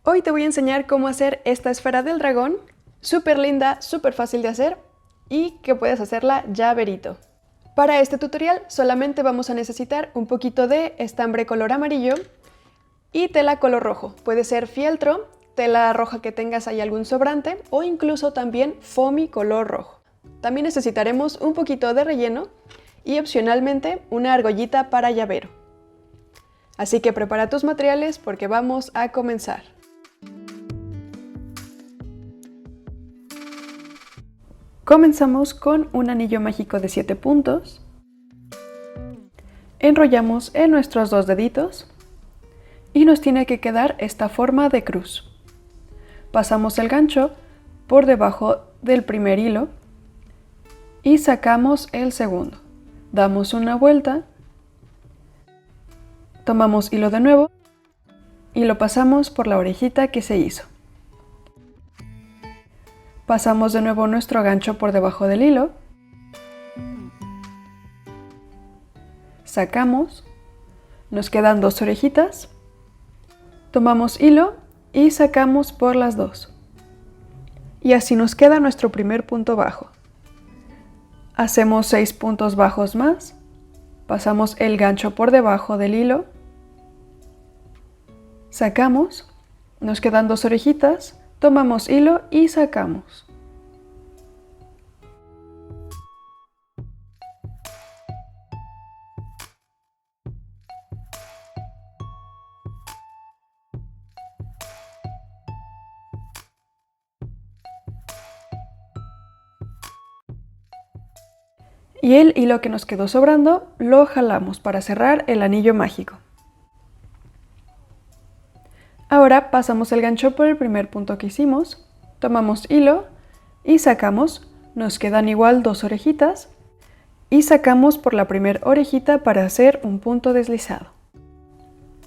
Hoy te voy a enseñar cómo hacer esta esfera del dragón, súper linda, súper fácil de hacer y que puedes hacerla llaverito. Para este tutorial solamente vamos a necesitar un poquito de estambre color amarillo y tela color rojo. Puede ser fieltro, tela roja que tengas ahí algún sobrante o incluso también foamy color rojo. También necesitaremos un poquito de relleno y opcionalmente una argollita para llavero. Así que prepara tus materiales porque vamos a comenzar. Comenzamos con un anillo mágico de 7 puntos. Enrollamos en nuestros 2 deditos y nos tiene que quedar esta forma de cruz. Pasamos el gancho por debajo del primer hilo y sacamos el segundo. Damos una vuelta, tomamos hilo de nuevo y lo pasamos por la orejita que se hizo. Pasamos de nuevo nuestro gancho por debajo del hilo, sacamos, nos quedan 2 orejitas, tomamos hilo y sacamos por las 2. Y así nos queda nuestro primer punto bajo. Hacemos 6 puntos bajos más, pasamos el gancho por debajo del hilo, sacamos, nos quedan 2 orejitas, tomamos hilo y sacamos. Y el hilo que nos quedó sobrando lo jalamos para cerrar el anillo mágico. Ahora pasamos el gancho por el primer punto que hicimos, tomamos hilo y sacamos, nos quedan igual 2 orejitas y sacamos por la primera orejita para hacer un punto deslizado.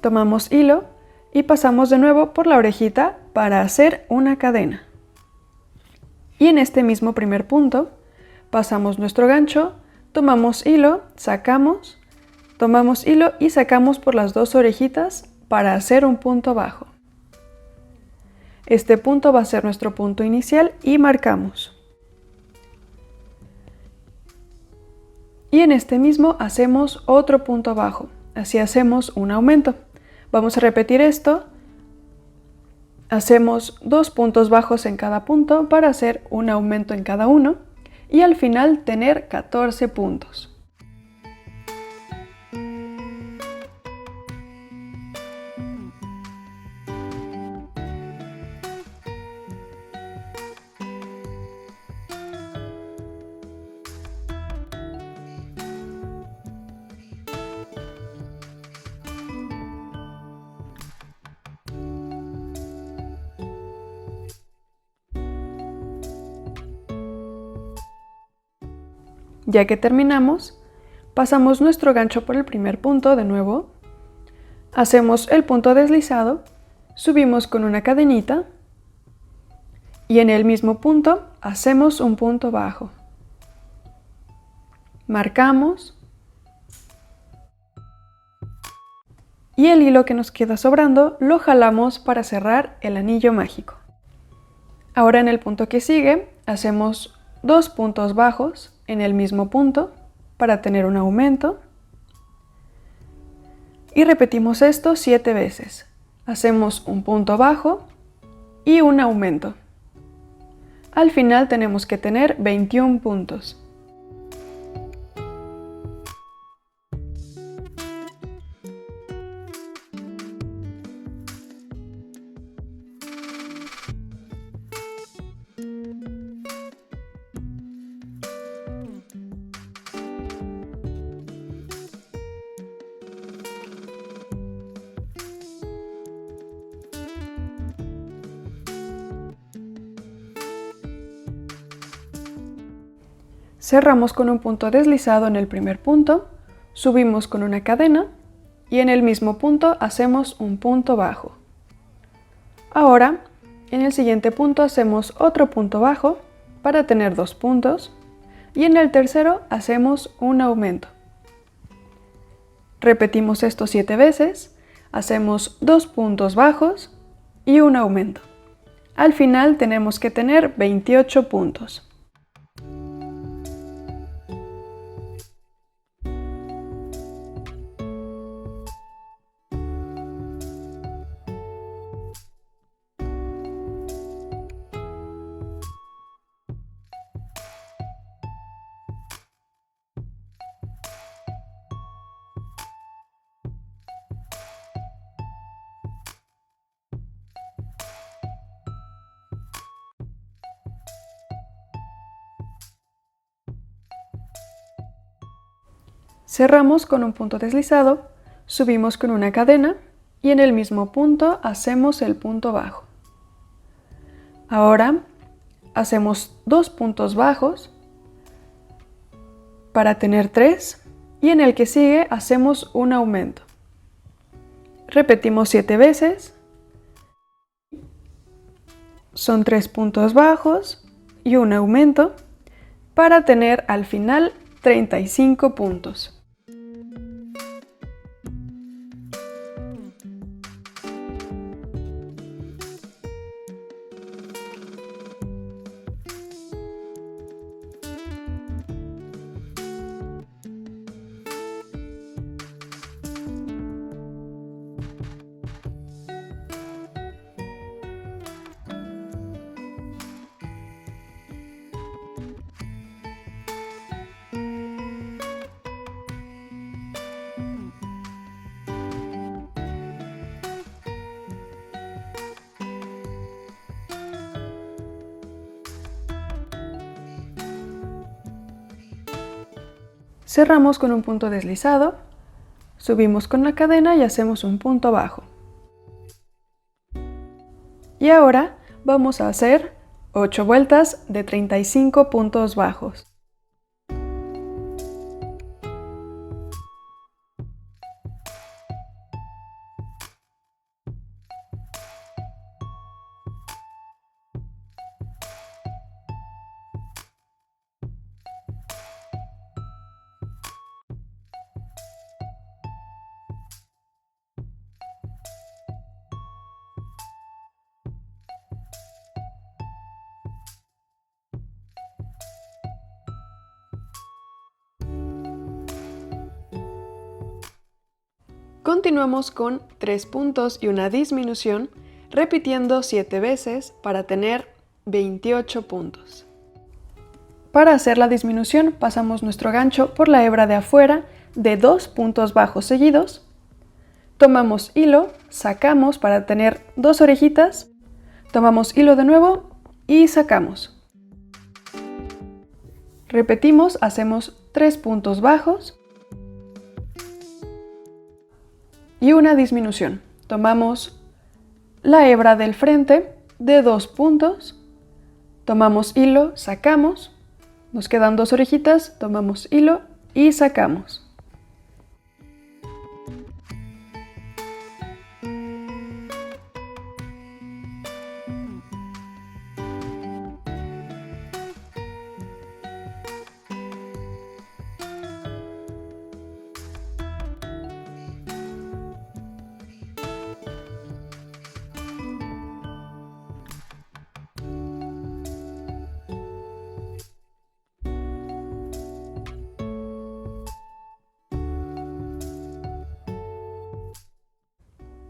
Tomamos hilo y pasamos de nuevo por la orejita para hacer una cadena. Y en este mismo primer punto pasamos nuestro gancho, tomamos hilo, sacamos, tomamos hilo y sacamos por las 2 orejitas para hacer un punto bajo. Este punto va a ser nuestro punto inicial y marcamos. Y en este mismo hacemos otro punto bajo, así hacemos un aumento. Vamos a repetir esto. Hacemos 2 puntos bajos en cada punto para hacer un aumento en cada uno y al final tener 14 puntos. Ya que terminamos, pasamos nuestro gancho por el primer punto de nuevo, hacemos el punto deslizado, subimos con una cadenita y en el mismo punto hacemos un punto bajo. Marcamos y el hilo que nos queda sobrando lo jalamos para cerrar el anillo mágico. Ahora en el punto que sigue hacemos 2 puntos bajos en el mismo punto para tener un aumento y repetimos esto 7 veces. Hacemos un punto bajo y un aumento. Al final tenemos que tener 21 puntos. Cerramos con un punto deslizado en el primer punto, subimos con una cadena y en el mismo punto hacemos un punto bajo. Ahora, en el siguiente punto hacemos otro punto bajo para tener 2 puntos y en el tercero hacemos un aumento. Repetimos esto 7 veces, hacemos 2 puntos bajos y un aumento. Al final tenemos que tener 28 puntos. Cerramos con un punto deslizado, subimos con una cadena y en el mismo punto hacemos el punto bajo. Ahora hacemos 2 puntos bajos para tener 3 y en el que sigue hacemos un aumento. Repetimos 7 veces, son 3 puntos bajos y un aumento para tener al final 35 puntos. Cerramos con un punto deslizado, subimos con la cadena y hacemos un punto bajo. Y ahora vamos a hacer 8 vueltas de 35 puntos bajos. Continuamos con 3 puntos y una disminución, repitiendo 7 veces para tener 28 puntos. Para hacer la disminución pasamos nuestro gancho por la hebra de afuera de 2 puntos bajos seguidos, tomamos hilo, sacamos para tener 2 orejitas, tomamos hilo de nuevo y sacamos. Repetimos, hacemos 3 puntos bajos y una disminución. Tomamos la hebra del frente de 2 puntos, tomamos hilo, sacamos, nos quedan 2 orejitas, tomamos hilo y sacamos.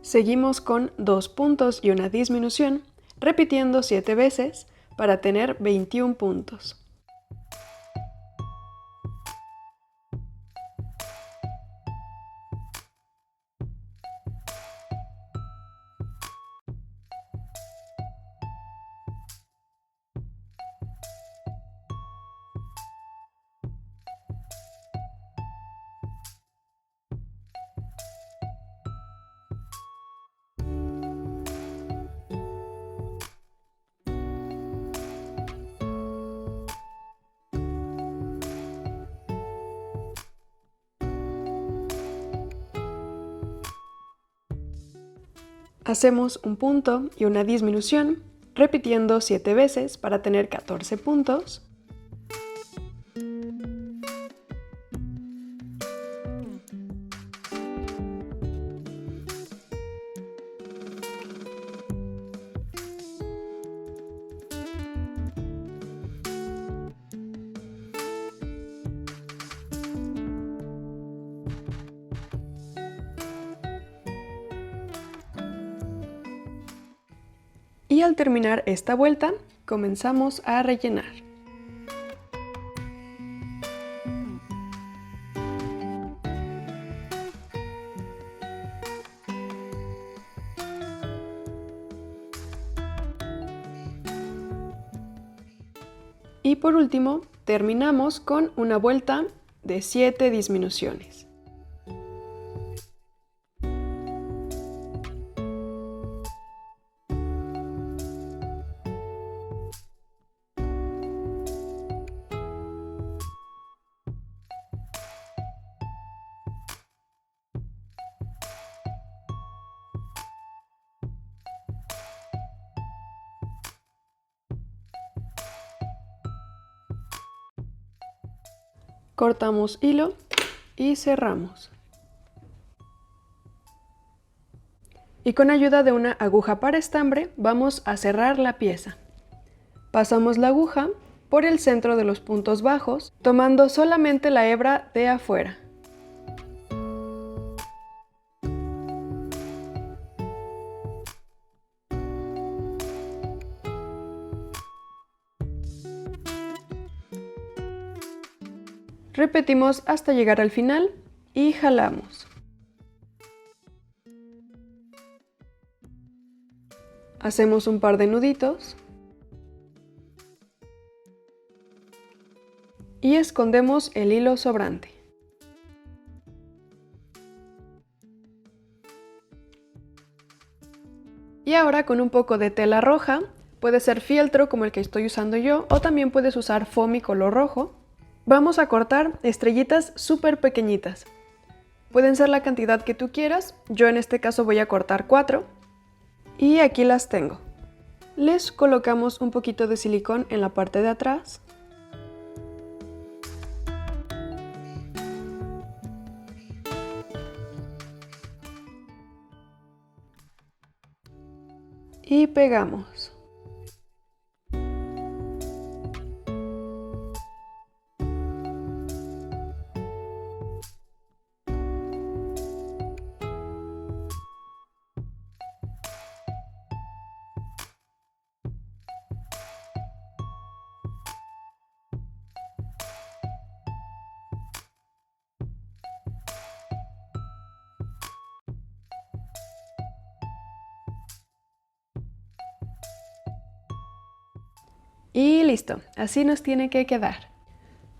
Seguimos con 2 puntos y una disminución, repitiendo 7 veces para tener 21 puntos. Hacemos un punto y una disminución, repitiendo 7 veces para tener 14 puntos. Y al terminar esta vuelta, comenzamos a rellenar. Y por último, terminamos con una vuelta de 7 disminuciones. Cortamos hilo y cerramos. Y con ayuda de una aguja para estambre vamos a cerrar la pieza. Pasamos la aguja por el centro de los puntos bajos, tomando solamente la hebra de afuera. Repetimos hasta llegar al final y jalamos. Hacemos un par de nuditos y escondemos el hilo sobrante. Y ahora con un poco de tela roja, puede ser fieltro como el que estoy usando yo, o también puedes usar foamy color rojo. Vamos a cortar estrellitas súper pequeñitas. Pueden ser la cantidad que tú quieras, yo en este caso voy a cortar 4. Y aquí las tengo. Les colocamos un poquito de silicón en la parte de atrás. Y pegamos. Y listo, así nos tiene que quedar.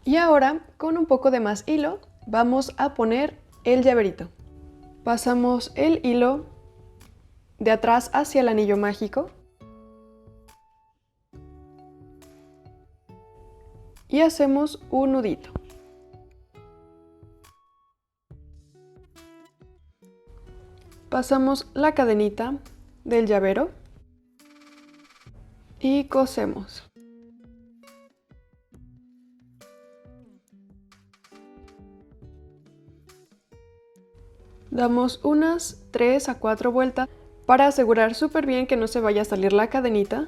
Y ahora, con un poco de más hilo, vamos a poner el llaverito. Pasamos el hilo de atrás hacia el anillo mágico. Y hacemos un nudito. Pasamos la cadenita del llavero y cosemos. Damos unas 3 a 4 vueltas para asegurar súper bien que no se vaya a salir la cadenita.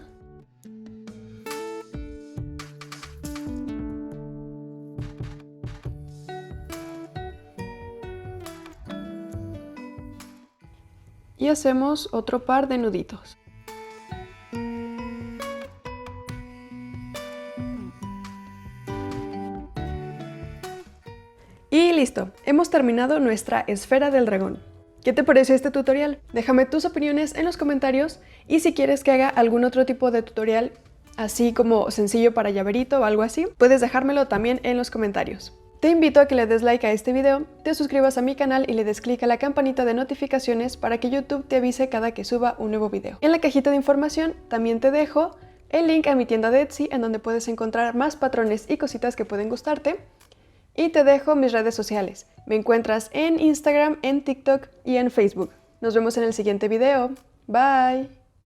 Y hacemos otro par de nuditos. Y listo, hemos terminado nuestra esfera del dragón. ¿Qué te pareció este tutorial? Déjame tus opiniones en los comentarios y si quieres que haga algún otro tipo de tutorial, así como sencillo para llaverito o algo así, puedes dejármelo también en los comentarios. Te invito a que le des like a este video, te suscribas a mi canal y le des clic a la campanita de notificaciones para que YouTube te avise cada que suba un nuevo video. En la cajita de información también te dejo el link a mi tienda de Etsy en donde puedes encontrar más patrones y cositas que pueden gustarte. Y te dejo mis redes sociales. Me encuentras en Instagram, en TikTok y en Facebook. Nos vemos en el siguiente video. Bye.